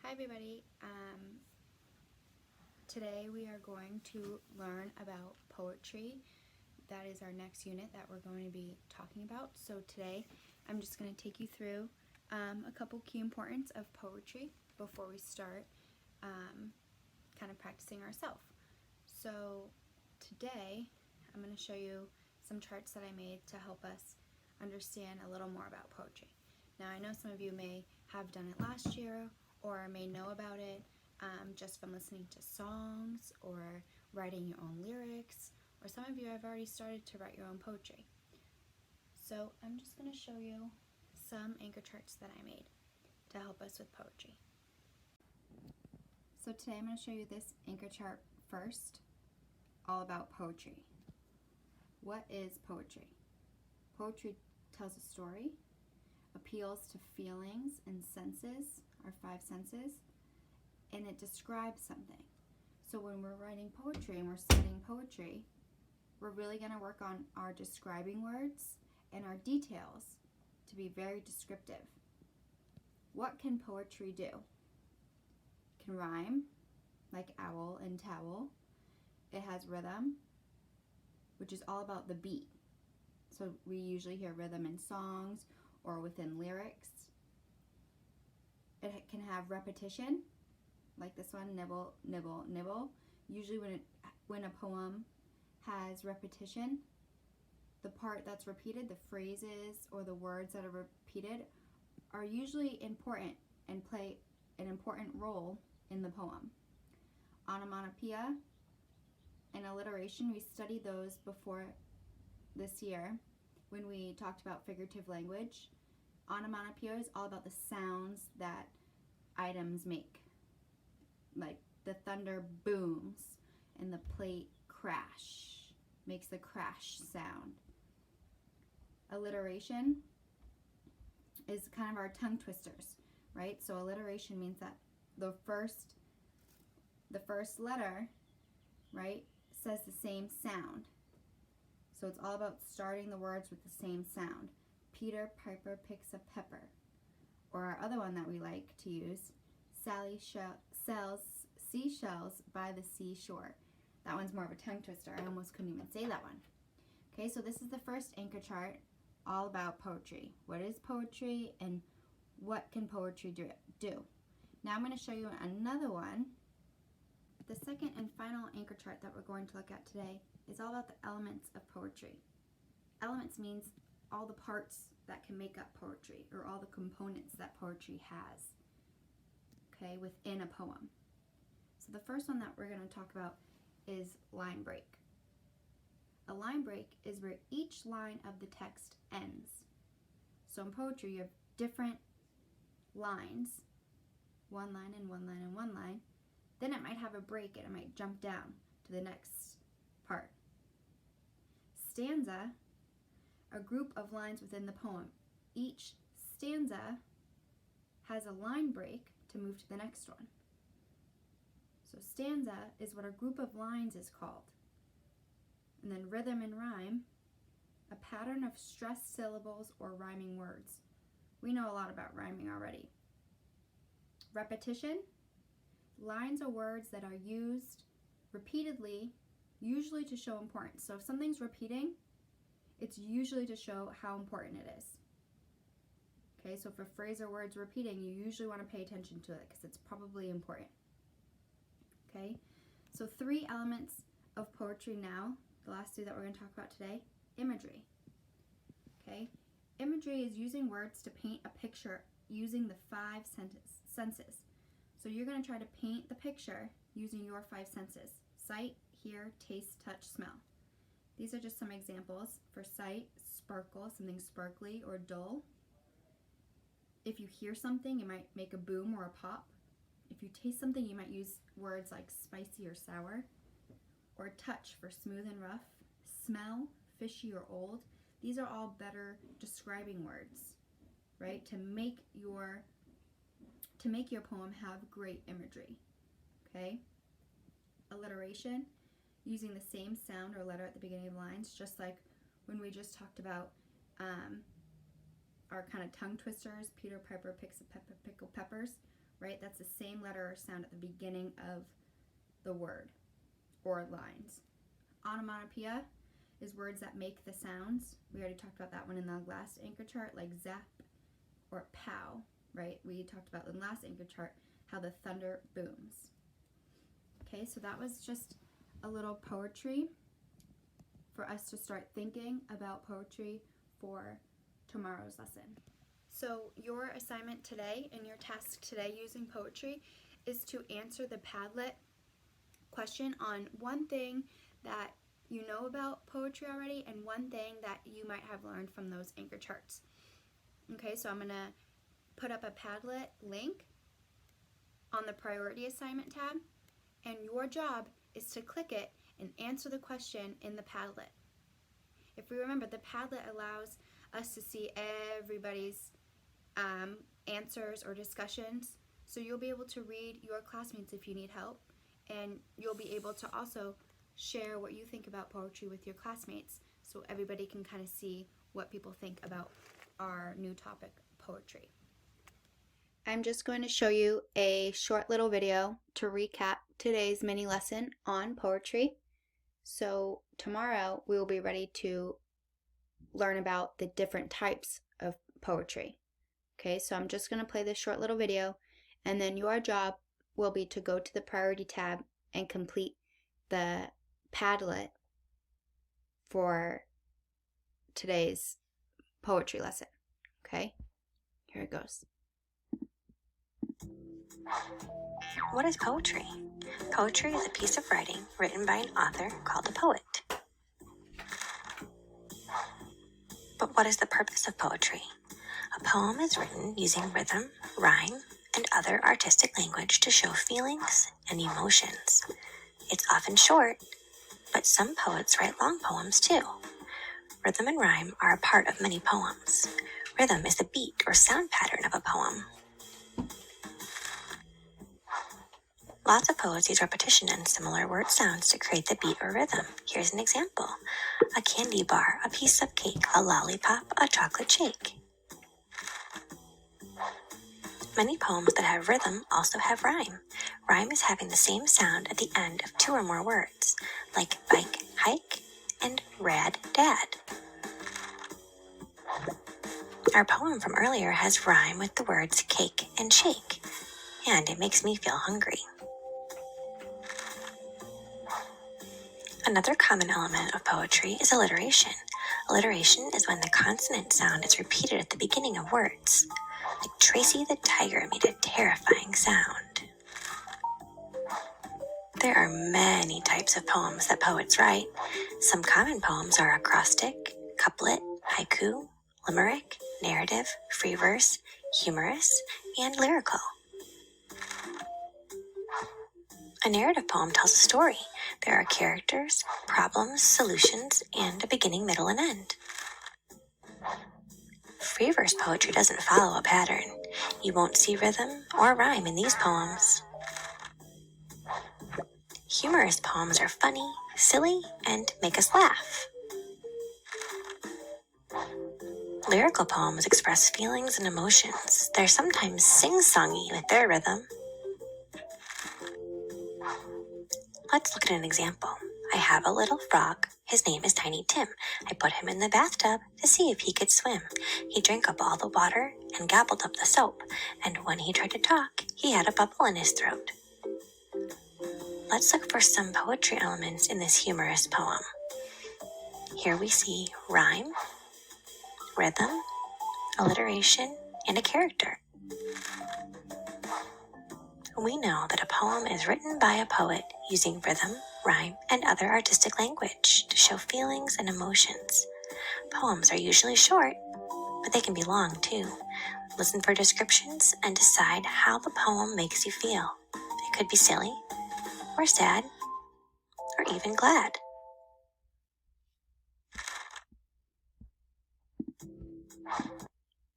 Hi everybody. Today we are going to learn about poetry. That is our next unit that we're going to be talking about. So today I'm just going to take you through a couple key importance of poetry before we start kind of practicing ourselves. So today I'm going to show you some charts that I made to help us understand a little more about poetry. Now I know some of you may have done it last year or may know about it just from listening to songs or writing your own lyrics, or some of you have already started to write your own poetry. So I'm just going to show you some anchor charts that I made to help us with poetry. So today I'm going to show you this anchor chart first, all about poetry. What is poetry? Poetry tells a story, appeals to feelings and senses, our five senses, and it describes something. So when we're writing poetry and we're studying poetry, we're really going to work on our describing words and our details to be very descriptive. What can poetry do? It can rhyme, like owl and towel. It has rhythm, which is all about the beat. So we usually hear rhythm in songs or within lyrics. It can have repetition, like this one, nibble, nibble, nibble. Usually when a poem has repetition, the part that's repeated, the phrases or the words that are repeated, are usually important and play an important role in the poem. Onomatopoeia and alliteration, we studied those before this year when we talked about figurative language. Onomatopoeia is all about the sounds that items make. Like the thunder booms and the plate crash, makes the crash sound. Alliteration is kind of our tongue twisters, right? So alliteration means that the first letter, right, says the same sound. So it's all about starting the words with the same sound. Peter Piper picks a pepper. Or our other one that we like to use, Sally sells seashells by the seashore. That one's more of a tongue twister. I almost couldn't even say that one. Okay, so this is the first anchor chart, all about poetry. What is poetry and what can poetry do? Now I'm going to show you another one. The second and final anchor chart that we're going to look at today is all about the elements of poetry. Elements means all the parts that can make up poetry, or all the components that poetry has, okay, within a poem. So the first one that we're going to talk about is line break. A line break is where each line of the text ends. So in poetry you have different lines, one line and one line and one line. Then it might have a break and it might jump down to the next part. Stanza, a group of lines within the poem. Each stanza has a line break to move to the next one. So stanza is what a group of lines is called. And then rhythm and rhyme, a pattern of stressed syllables or rhyming words. We know a lot about rhyming already. Repetition, lines or words that are used repeatedly, usually to show importance. So if something's repeating, it's usually to show how important it is. Okay, so if a phrase or word's repeating, you usually want to pay attention to it because it's probably important. Okay, so three elements of poetry now, the last two that we're going to talk about today. Imagery. Okay, imagery is using words to paint a picture using the five senses. So you're going to try to paint the picture using your five senses: sight, hear, taste, touch, smell. These are just some examples. For sight, sparkle, something sparkly or dull. If you hear something, you might make a boom or a pop. If you taste something, you might use words like spicy or sour. Or touch for smooth and rough. Smell, fishy or old. These are all better describing words, right? To make your poem have great imagery. Okay? Alliteration, using the same sound or letter at the beginning of lines, just like when we just talked about our kind of tongue twisters. Peter Piper picks a pickled peppers. right? That's the same letter or sound at the beginning of the word or lines. Onomatopoeia is words that make the sounds. We already talked about that one in the last anchor chart, like zap or pow, right? We talked about in the last anchor chart how the thunder booms. Okay, so that was just a little poetry for us to start thinking about poetry for tomorrow's lesson. So your assignment today and your task today using poetry is to answer the Padlet question on one thing that you know about poetry already and one thing that you might have learned from those anchor charts. Okay, so I'm going to put up a Padlet link on the priority assignment tab, and your job is to click it and answer the question in the Padlet. If we remember, the Padlet allows us to see everybody's answers or discussions, so you'll be able to read your classmates if you need help, and you'll be able to also share what you think about poetry with your classmates so everybody can kind of see what people think about our new topic, poetry. I'm just going to show you a short little video to recap today's mini lesson on poetry. So tomorrow we will be ready to learn about the different types of poetry. Okay, so I'm just going to play this short little video, and then your job will be to go to the priority tab and complete the Padlet for today's poetry lesson. Okay, here it goes. What is poetry? Poetry is a piece of writing written by an author called a poet. But what is the purpose of poetry? A poem is written using rhythm, rhyme, and other artistic language to show feelings and emotions. It's often short, but some poets write long poems too. Rhythm and rhyme are a part of many poems. Rhythm is the beat or sound pattern of a poem. Lots of poets use repetition and similar word sounds to create the beat or rhythm. Here's an example. A candy bar, a piece of cake, a lollipop, a chocolate shake. Many poems that have rhythm also have rhyme. Rhyme is having the same sound at the end of two or more words, like bike, hike, and rad, dad. Our poem from earlier has rhyme with the words cake and shake, and it makes me feel hungry. Another common element of poetry is alliteration. Alliteration is when the consonant sound is repeated at the beginning of words. Like Tracy the tiger made a terrifying sound. There are many types of poems that poets write. Some common poems are acrostic, couplet, haiku, limerick, narrative, free verse, humorous, and lyrical. A narrative poem tells a story. There are characters, problems, solutions, and a beginning, middle, and end. Free verse poetry doesn't follow a pattern. You won't see rhythm or rhyme in these poems. Humorous poems are funny, silly, and make us laugh. Lyrical poems express feelings and emotions. They're sometimes sing-songy with their rhythm. Let's look at an example. I have a little frog. His name is Tiny Tim. I put him in the bathtub to see if he could swim. He drank up all the water and gobbled up the soap. And when he tried to talk, he had a bubble in his throat. Let's look for some poetry elements in this humorous poem. Here we see rhyme, rhythm, alliteration, and a character. We know that a poem is written by a poet using rhythm, rhyme, and other artistic language to show feelings and emotions. Poems are usually short, but they can be long too. Listen for descriptions and decide how the poem makes you feel. It could be silly, or sad, or even glad.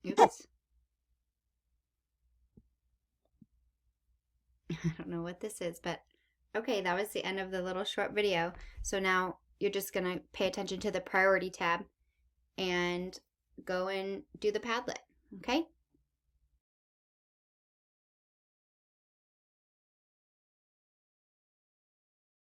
Oops. I don't know what this is, but okay, that was the end of the little short video. So now you're just going to pay attention to the priority tab and go and do the Padlet, okay?